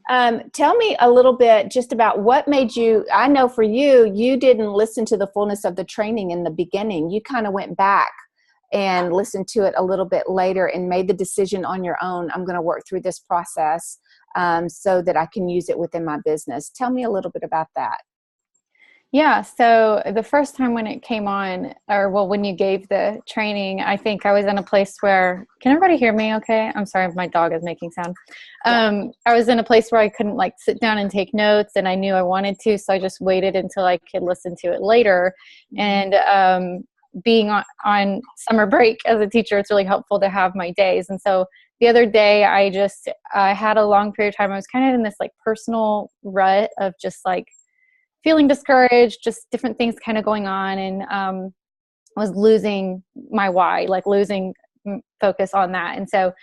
Tell me a little bit just about what made you, I know for you, you didn't listen to the fullness of the training in the beginning. You kind of went back and listened to it a little bit later and made the decision on your own. I'm going to work through this process so that I can use it within my business. Tell me a little bit about that.
Yeah, so the first time when it came on, or well, when you gave the training, I think I was in a place where, can everybody hear me okay? I'm sorry if my dog is making sound. I was in a place where I couldn't like sit down and take notes, and I knew I wanted to, so I just waited until I could listen to it later. And being on summer break as a teacher, it's really helpful to have my days. And so the other day, I had a long period of time. I was kind of in this like personal rut of just like feeling discouraged, just different things kind of going on. And I was losing my why, like losing focus on that. And so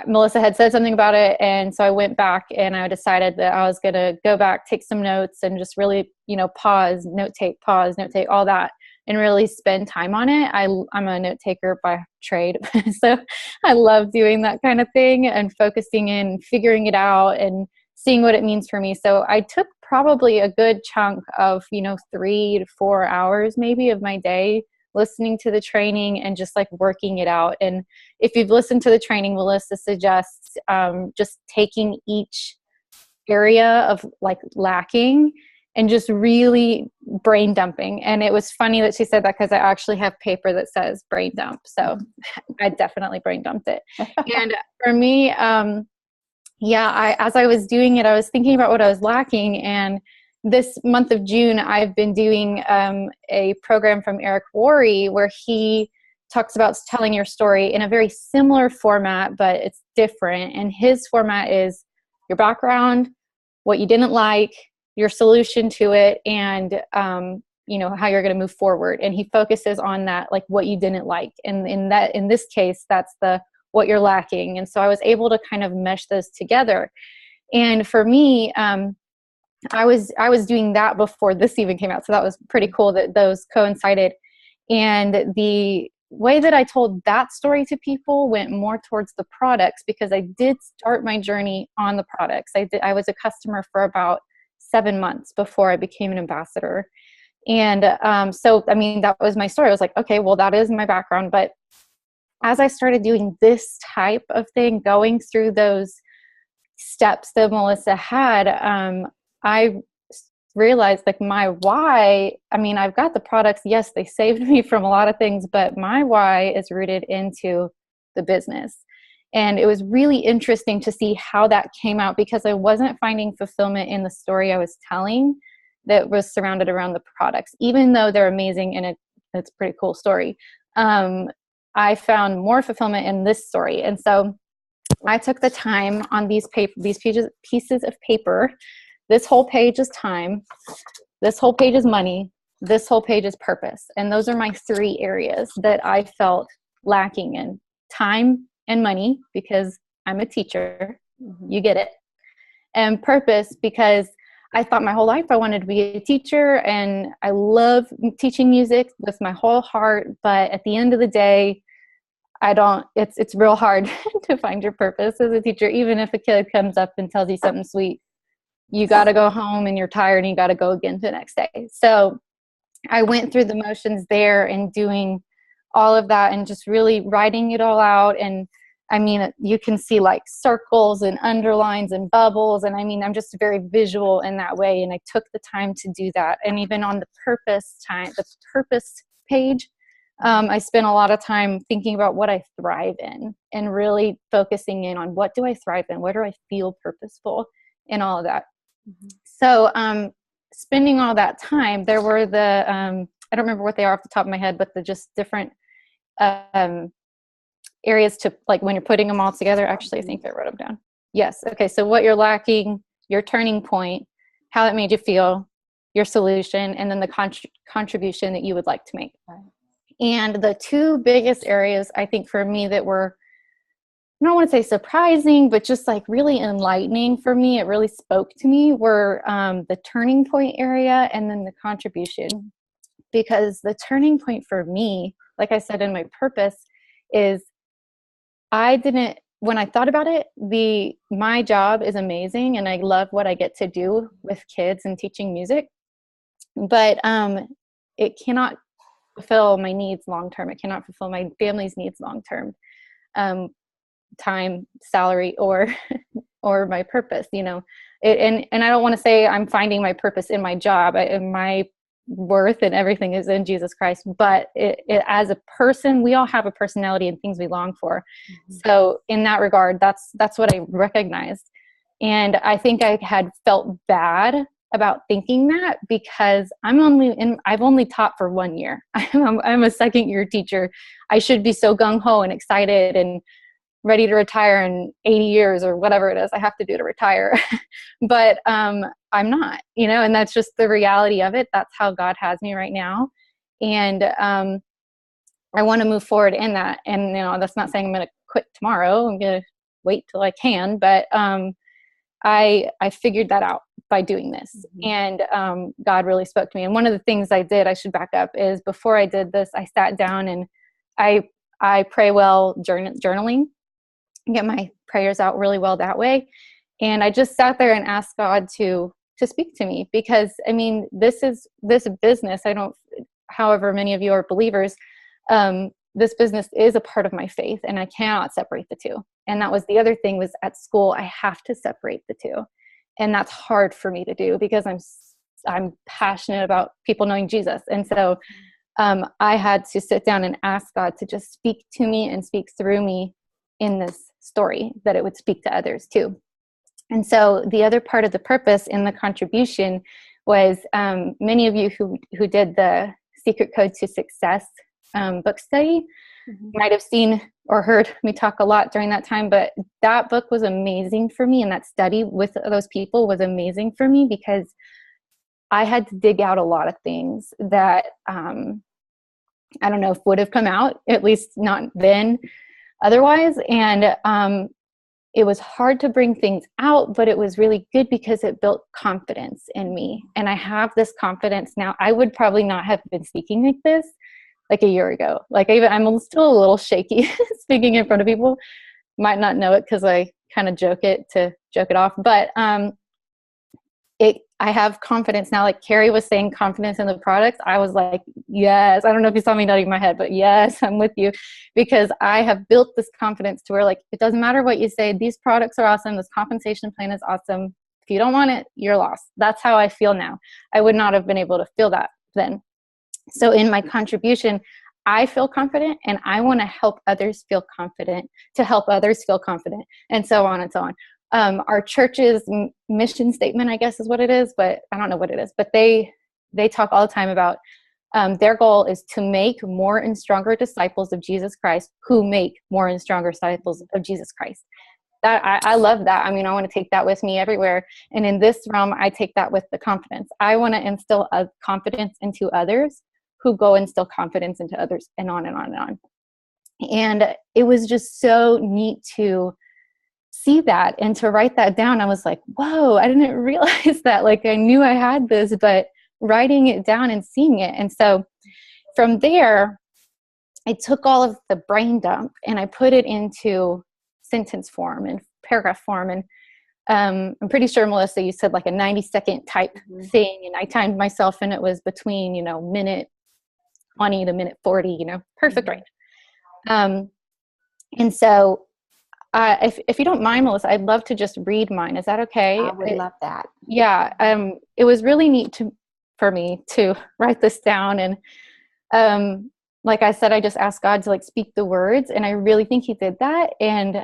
Melissa had said something about it. And so I went back and I decided that I was going to go back, take some notes, and just really, pause, note take, all that, and really spend time on it. I'm a note taker by trade. So I love doing that kind of thing and focusing in, figuring it out and seeing what it means for me. So I took probably a good chunk of, 3 to 4 hours maybe of my day listening to the training and just like working it out. And if you've listened to the training, Melissa suggests just taking each area of like lacking and just really brain dumping. And it was funny that she said that because I actually have paper that says brain dump. So I definitely brain dumped it. And for me, as I was doing it, I was thinking about what I was lacking. And this month of June, I've been doing a program from Eric Worre where he talks about telling your story in a very similar format, but it's different. And his format is your background, what you didn't like, your solution to it, and how you're going to move forward. And he focuses on that, like what you didn't like. And in this case, that's what you're lacking. And so I was able to kind of mesh those together. And for me, I was doing that before this even came out. So that was pretty cool that those coincided. And the way that I told that story to people went more towards the products, because I did start my journey on the products. I was a customer for about 7 months before I became an ambassador. And that was my story. I was like, okay, well, that is my background. But as I started doing this type of thing, going through those steps that Melissa had, I realized like my why, I've got the products. Yes, they saved me from a lot of things, but my why is rooted into the business. And it was really interesting to see how that came out, because I wasn't finding fulfillment in the story I was telling that was surrounded around the products, even though they're amazing and it's a pretty cool story. I found more fulfillment in this story. And so I took the time on these pieces of paper. This whole page is time. This whole page is money. This whole page is purpose. And those are my 3 areas that I felt lacking in: time and money, because I'm a teacher. You get it. And purpose, because I thought my whole life I wanted to be a teacher, and I love teaching music with my whole heart. But at the end of the day, it's real hard to find your purpose as a teacher. Even if a kid comes up and tells you something sweet, you got to go home and you're tired and you got to go again the next day. So I went through the motions there and doing all of that and just really writing it all out. And you can see like circles and underlines and bubbles. And I'm just very visual in that way. And I took the time to do that. And even on the purpose page, I spent a lot of time thinking about what I thrive in and really focusing in on what do I thrive in? Where do I feel purposeful and all of that? Mm-hmm. So spending all that time, there were I don't remember what they are off the top of my head, but the just different areas to, like, when you're putting them all together. Actually, I think I wrote them down. Yes. Okay. So what you're lacking, your turning point, how it made you feel, your solution, and then the contribution that you would like to make. Right. And the 2 biggest areas, I think, for me that were, I don't want to say surprising, but just like really enlightening for me, it really spoke to me, were the turning point area and then the contribution. Because the turning point for me, like I said in my purpose, is when I thought about it, my job is amazing and I love what I get to do with kids and teaching music, but it cannot fulfill my needs long term. It cannot fulfill my family's needs long term, time, salary, or or my purpose, you know. And I don't want to say I'm finding my purpose in my job. My worth and everything is in Jesus Christ, but as a person, we all have a personality and things we long for. So in that regard, that's what I recognized. And I think I had felt bad about thinking that, because I've only taught for 1 year. I'm a second year teacher. I should be so gung-ho and excited and ready to retire in 80 years or whatever it is I have to do to retire. But I'm not, you know, and that's just the reality of it. That's how God has me right now. And I want to move forward in that. And, you know, that's not saying I'm going to quit tomorrow. I'm going to wait till I can. But I figured that out by doing this. And God really spoke to me. And one of the things I did, I should back up, is before I did this, I sat down and I pray well journaling, get my prayers out really well that way. And I just sat there and asked God to speak to me, because I mean, this business, however many of you are believers, this business is a part of my faith, and I cannot separate the two. And that was the other thing, was at school, I have to separate the two. And that's hard for me to do, because I'm passionate about people knowing Jesus. And so I had to sit down and ask God to just speak to me and speak through me in this story, that it would speak to others too. And so the other part of the purpose in the contribution was many of you who did the Secret Code to Success book study might have seen or heard me talk a lot during that time, but that book was amazing for me, and that study with those people was amazing for me, because I had to dig out a lot of things that I don't know if would have come out, at least not then, otherwise. And it was hard to bring things out, but it was really good because it built confidence in me. And I have this confidence now. I would probably not have been speaking like this like a year ago. Like I'm still a little shaky speaking in front of people. Might not know it because I kind of joke it off. But I have confidence now. Like Carrie was saying, confidence in the products. I was like, yes. I don't know if you saw me nodding my head, but yes, I'm with you, because I have built this confidence to where, like, it doesn't matter what you say. These products are awesome. This compensation plan is awesome. If you don't want it, you're lost. That's how I feel now. I would not have been able to feel that then. So in my contribution, I feel confident, and I want to help others feel confident, to help others feel confident, and so on and so on. Our church's mission statement, I guess, is what it is, but I don't know what it is. But they talk all the time about their goal is to make more and stronger disciples of Jesus Christ, who make more and stronger disciples of Jesus Christ. That I love that. I mean, I want to take that with me everywhere. And in this realm, I take that with the confidence. I want to instill a confidence into others, who go instill confidence into others, and on and on and on. And it was just so neat to see that and to write that down. I was like, whoa, I didn't realize that. Like, I knew I had this, but writing it down and seeing it. And so from there, I took all of the brain dump and I put it into sentence form and paragraph form. And I'm pretty sure, Melissa, you said like a 90-second type thing. And I timed myself, and it was between, minute 20 to minute 40, perfect range. And so if you don't mind, Melissa, I'd love to just read mine. Is that okay?
I would love that.
Yeah. It was really neat for me to write this down. And like I said, I just asked God to speak the words, and I really think he did that. And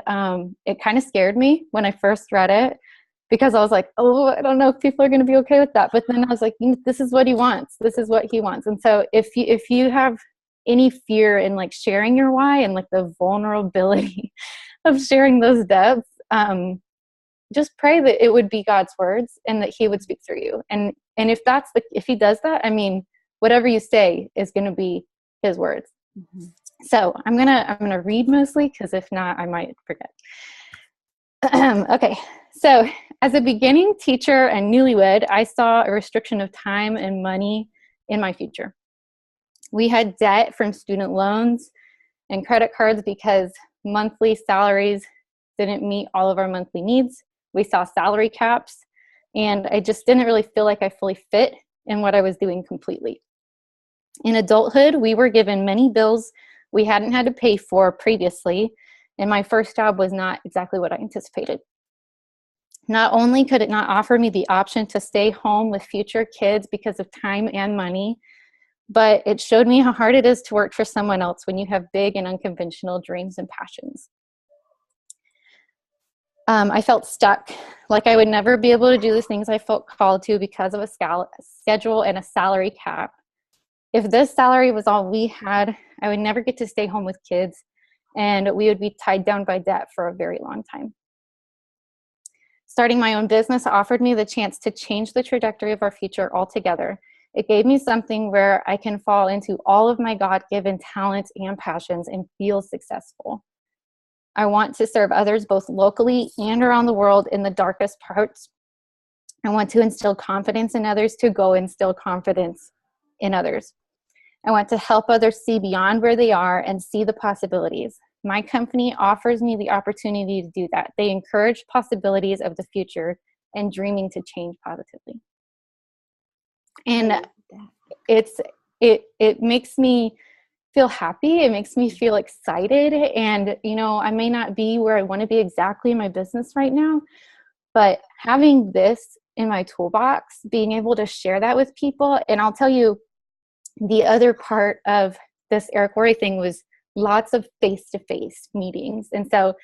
it kind of scared me when I first read it, because I was like, oh, I don't know if people are going to be okay with that. But then I was like, this is what he wants. This is what he wants. And so if you have any fear in sharing your why and the vulnerability of sharing those depths, just pray that it would be God's words and that he would speak through you. And if he does that, I mean, whatever you say is going to be his words. Mm-hmm. So I'm gonna read mostly, because if not, I might forget. Okay. So as a beginning teacher and newlywed, I saw a restriction of time and money in my future. We had debt from student loans and credit cards because monthly salaries didn't meet all of our monthly needs. We saw salary caps, and I just didn't really feel like I fully fit in what I was doing completely. In adulthood, we were given many bills we hadn't had to pay for previously, and my first job was not exactly what I anticipated. Not only could it not offer me the option to stay home with future kids because of time and money, but it showed me how hard it is to work for someone else when you have big and unconventional dreams and passions. I felt stuck, like I would never be able to do the things I felt called to because of a schedule and a salary cap. If this salary was all we had, I would never get to stay home with kids, and we would be tied down by debt for a very long time. Starting my own business offered me the chance to change the trajectory of our future altogether. It gave me something where I can fall into all of my God-given talents and passions and feel successful. I want to serve others both locally and around the world in the darkest parts. I want to instill confidence in others to go instill confidence in others. I want to help others see beyond where they are and see the possibilities. My company offers me the opportunity to do that. They encourage possibilities of the future and dreaming to change positively. And it makes me feel happy. It makes me feel excited. And, you know, I may not be where I want to be exactly in my business right now, but having this in my toolbox, being able to share that with people. And I'll tell you, the other part of this Eric Worre thing was lots of face-to-face meetings. And so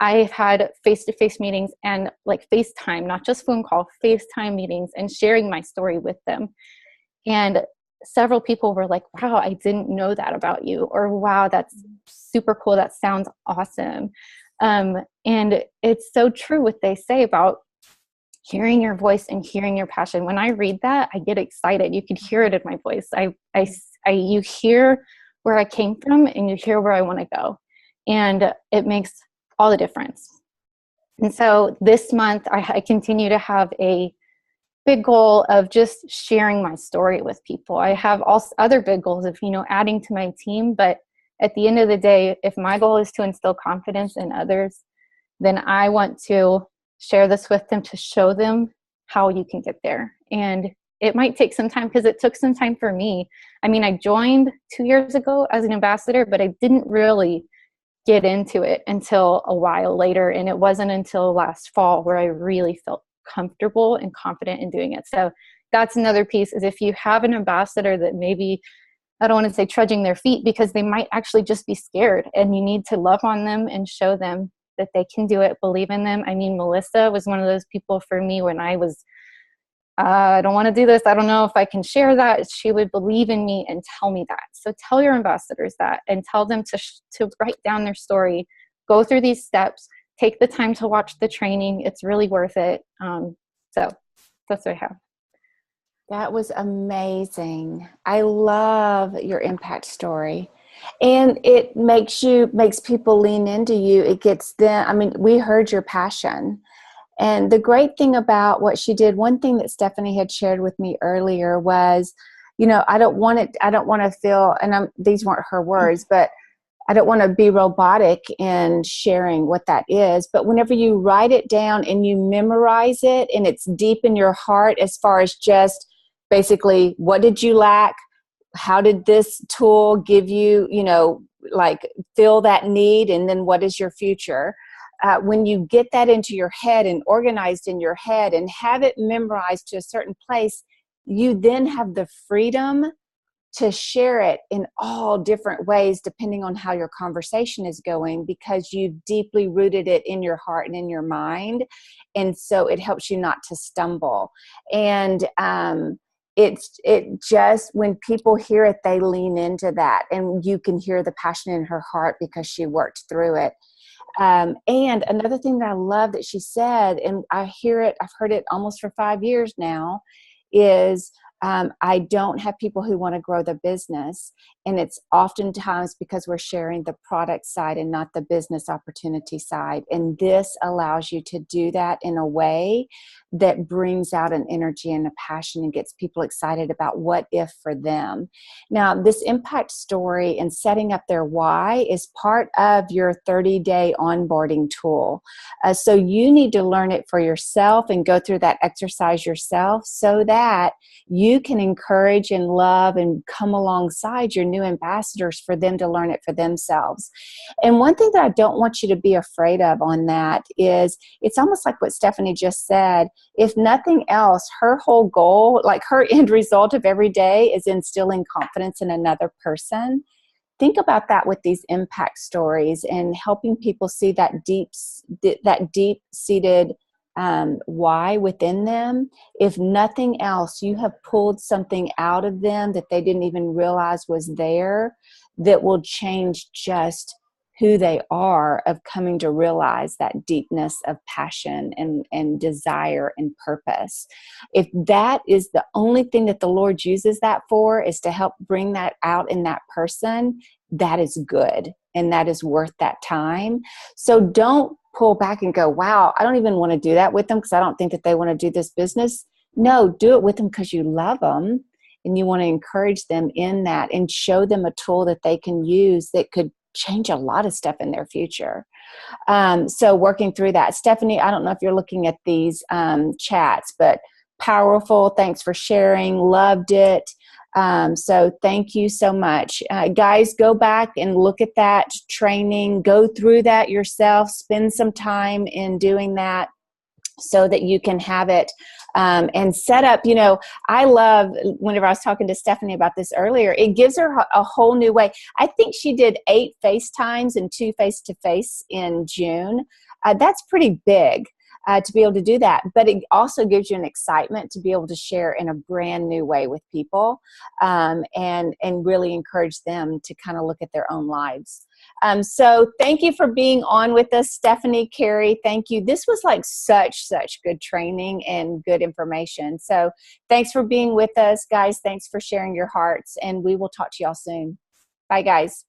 I've had face-to-face meetings and like FaceTime, not just phone call, FaceTime meetings, and sharing my story with them. And several people were like, wow, I didn't know that about you. Or wow, that's super cool. That sounds awesome. And it's so true what they say about hearing your voice and hearing your passion. When I read that, I get excited. You can hear it in my voice. You hear where I came from and you hear where I want to go. And it makes all the difference. And so this month, I continue to have a big goal of just sharing my story with people. I have also other big goals of, you know, adding to my team. But at the end of the day, if my goal is to instill confidence in others, then I want to share this with them to show them how you can get there. And it might take some time, because it took some time for me. I mean, I joined 2 years ago as an ambassador, but I didn't really get into it until a while later. And it wasn't until last fall where I really felt comfortable and confident in doing it. So that's another piece, is if you have an ambassador that maybe, I don't want to say trudging their feet, because they might actually just be scared, and you need to love on them and show them that they can do it, believe in them. I mean, Melissa was one of those people for me when I was, I don't want to do this, I don't know if I can share that. She would believe in me and tell me that. So tell your ambassadors that, and tell them to write down their story, go through these steps, take the time to watch the training. It's really worth it. So that's what I have.
That was amazing. I love your impact story. And it makes people lean into you. It gets them, I mean, we heard your passion. And the great thing about what she did, one thing that Stephanie had shared with me earlier was, you know, I don't want to feel, and these weren't her words, but I don't want to be robotic in sharing what that is. But whenever you write it down and you memorize it, and it's deep in your heart, as far as just basically, what did you lack? How did this tool give you, you know, like fill that need? And then what is your future? When you get that into your head and organized in your head and have it memorized to a certain place, you then have the freedom to share it in all different ways, depending on how your conversation is going, because you've deeply rooted it in your heart and in your mind. And so it helps you not to stumble. And it just, when people hear it, they lean into that, and you can hear the passion in her heart because she worked through it. And another thing that I love that she said, and I've heard it almost for 5 years now, is I don't have people who want to grow the business. And it's oftentimes because we're sharing the product side and not the business opportunity side. And this allows you to do that in a way that brings out an energy and a passion and gets people excited about what if for them. Now, this impact story and setting up their why is part of your 30-day onboarding tool. So you need to learn it for yourself and go through that exercise yourself so that you you can encourage and love and come alongside your new ambassadors for them to learn it for themselves. And one thing that I don't want you to be afraid of on that is, it's almost like what Stephanie just said. If nothing else, her whole goal, like her end result of every day, is instilling confidence in another person. Think about that with these impact stories and helping people see that deep-seated why within them. If nothing else, you have pulled something out of them that they didn't even realize was there, that will change just who they are, of coming to realize that deepness of passion and desire and purpose. If that is the only thing that the Lord uses that for, is to help bring that out in that person, that is good and that is worth that time. So don't pull back and go, wow, I don't even want to do that with them because I don't think that they want to do this business. No, do it with them because you love them and you want to encourage them in that and show them a tool that they can use that could change a lot of stuff in their future. So working through that. Stephanie, I don't know if you're looking at these chats, but powerful. Thanks for sharing. Loved it. So thank you so much. Guys, go back and look at that training. Go through that yourself. Spend some time in doing that so that you can have it and set up. You know, I love, whenever I was talking to Stephanie about this earlier, it gives her a whole new way. I think she did 8 FaceTimes and 2 face-to-face in June. That's pretty big. To be able to do that, but it also gives you an excitement to be able to share in a brand new way with people, and really encourage them to kind of look at their own lives. So thank you for being on with us, Stephanie, Carrie. Thank you. This was like such good training and good information. So thanks for being with us, guys. Thanks for sharing your hearts, and we will talk to y'all soon. Bye, guys.